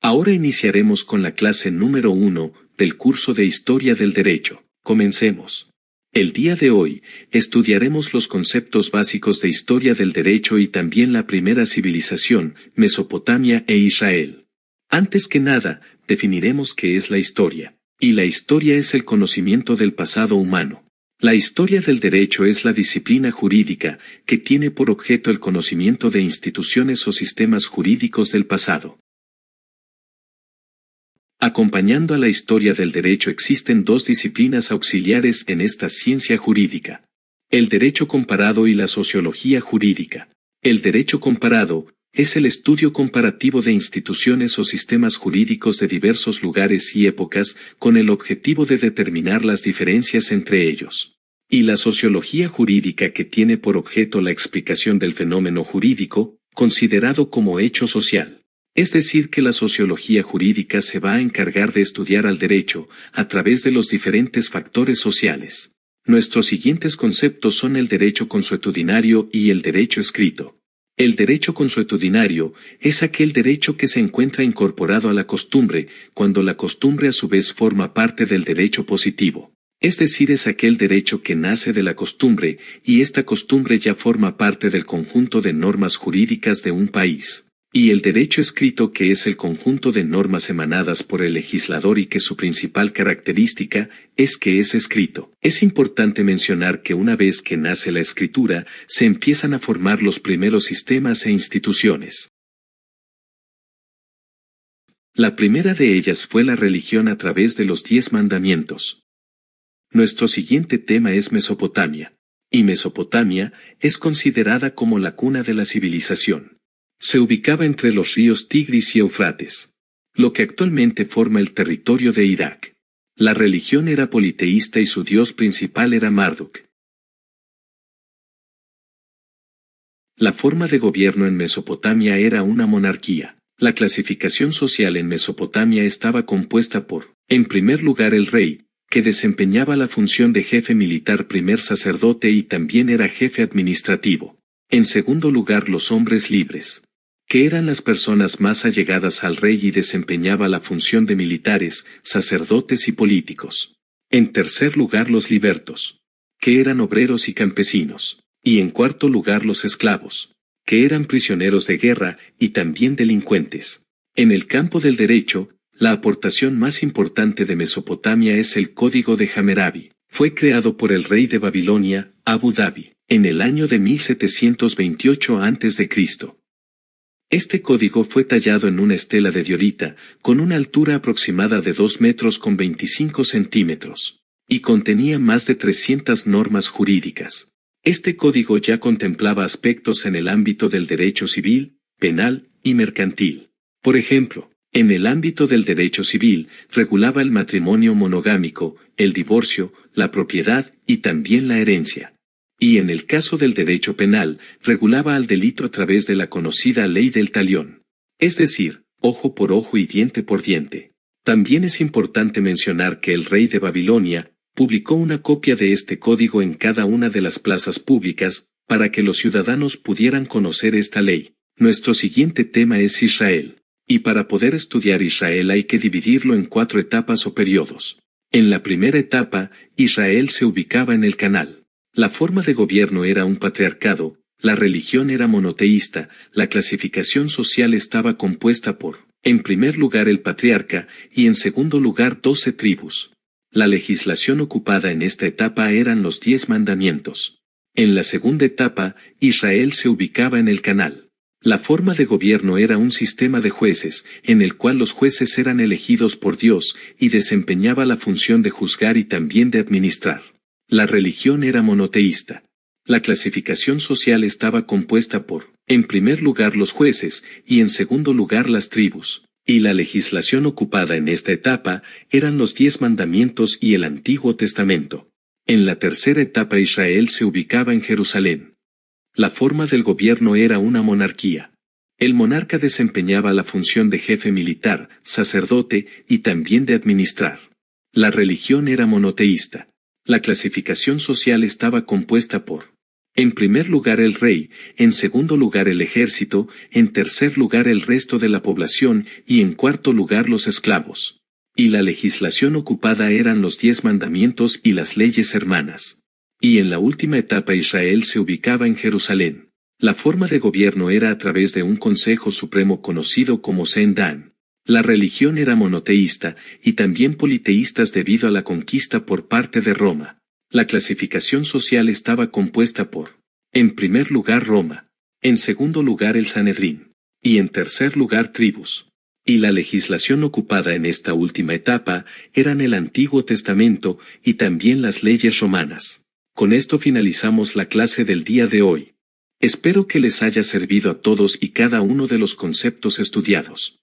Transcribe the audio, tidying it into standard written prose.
Ahora iniciaremos con la clase número 1 del curso de Historia del Derecho. Comencemos. El día de hoy, estudiaremos los conceptos básicos de Historia del Derecho y también la primera civilización, Mesopotamia e Israel. Antes que nada, definiremos qué es la historia. Y la historia es el conocimiento del pasado humano. La historia del derecho es la disciplina jurídica que tiene por objeto el conocimiento de instituciones o sistemas jurídicos del pasado. Acompañando a la historia del derecho existen dos disciplinas auxiliares en esta ciencia jurídica: el derecho comparado y la sociología jurídica. El derecho comparado es el estudio comparativo de instituciones o sistemas jurídicos de diversos lugares y épocas con el objetivo de determinar las diferencias entre ellos. Y la sociología jurídica que tiene por objeto la explicación del fenómeno jurídico, considerado como hecho social. Es decir, que la sociología jurídica se va a encargar de estudiar al derecho a través de los diferentes factores sociales. Nuestros siguientes conceptos son el derecho consuetudinario y el derecho escrito. El derecho consuetudinario es aquel derecho que se encuentra incorporado a la costumbre, cuando la costumbre a su vez forma parte del derecho positivo. Es decir, es aquel derecho que nace de la costumbre, y esta costumbre ya forma parte del conjunto de normas jurídicas de un país. Y el derecho escrito, que es el conjunto de normas emanadas por el legislador y que su principal característica es que es escrito. Es importante mencionar que una vez que nace la escritura, se empiezan a formar los primeros sistemas e instituciones. La primera de ellas fue la religión a través de los 10 mandamientos. Nuestro siguiente tema es Mesopotamia. Y Mesopotamia es considerada como la cuna de la civilización. Se ubicaba entre los ríos Tigris y Éufrates, lo que actualmente forma el territorio de Irak. La religión era politeísta y su dios principal era Marduk. La forma de gobierno en Mesopotamia era una monarquía. La clasificación social en Mesopotamia estaba compuesta por, en primer lugar, el rey, que desempeñaba la función de jefe militar, primer sacerdote y también era jefe administrativo. En segundo lugar, los hombres libres, que eran las personas más allegadas al rey y desempeñaba la función de militares, sacerdotes y políticos. En tercer lugar, los libertos, que eran obreros y campesinos. Y en cuarto lugar, los esclavos, que eran prisioneros de guerra y también delincuentes. En el campo del derecho, la aportación más importante de Mesopotamia es el Código de Hammurabi. Fue creado por el rey de Babilonia, Abu Dhabi, en el año de 1728 a.C. Este código fue tallado en una estela de diorita, con una altura aproximada de 2 metros con 25 centímetros, y contenía más de 300 normas jurídicas. Este código ya contemplaba aspectos en el ámbito del derecho civil, penal y mercantil. Por ejemplo, en el ámbito del derecho civil, regulaba el matrimonio monogámico, el divorcio, la propiedad y también la herencia. Y en el caso del derecho penal, regulaba al delito a través de la conocida ley del talión. Es decir, ojo por ojo y diente por diente. También es importante mencionar que el rey de Babilonia publicó una copia de este código en cada una de las plazas públicas, para que los ciudadanos pudieran conocer esta ley. Nuestro siguiente tema es Israel. Y para poder estudiar Israel hay que dividirlo en 4 etapas o periodos. En la primera etapa, Israel se ubicaba en el Canal. La forma de gobierno era un patriarcado, la religión era monoteísta, la clasificación social estaba compuesta por, en primer lugar, el patriarca, y en segundo lugar 12 tribus. La legislación ocupada en esta etapa eran los 10 mandamientos. En la segunda etapa, Israel se ubicaba en el Canal. La forma de gobierno era un sistema de jueces, en el cual los jueces eran elegidos por Dios, y desempeñaba la función de juzgar y también de administrar. La religión era monoteísta. La clasificación social estaba compuesta por, en primer lugar, los jueces, y en segundo lugar las tribus. Y la legislación ocupada en esta etapa eran los 10 mandamientos y el Antiguo Testamento. En la tercera etapa Israel se ubicaba en Jerusalén. La forma del gobierno era una monarquía. El monarca desempeñaba la función de jefe militar, sacerdote y también de administrar. La religión era monoteísta. La clasificación social estaba compuesta por, En primer lugar el rey, en segundo lugar el ejército, en tercer lugar el resto de la población y en cuarto lugar los esclavos. Y la legislación ocupada eran los 10 mandamientos y las leyes hermanas. Y en la última etapa Israel se ubicaba en Jerusalén. La forma de gobierno era a través de un consejo supremo conocido como Sendan. La religión era monoteísta y también politeístas debido a la conquista por parte de Roma. La clasificación social estaba compuesta por, en primer lugar Roma, en segundo lugar el Sanedrín, y en tercer lugar tribus. Y la legislación ocupada en esta última etapa eran el Antiguo Testamento y también las leyes romanas. Con esto finalizamos la clase del día de hoy. Espero que les haya servido a todos y cada uno de los conceptos estudiados.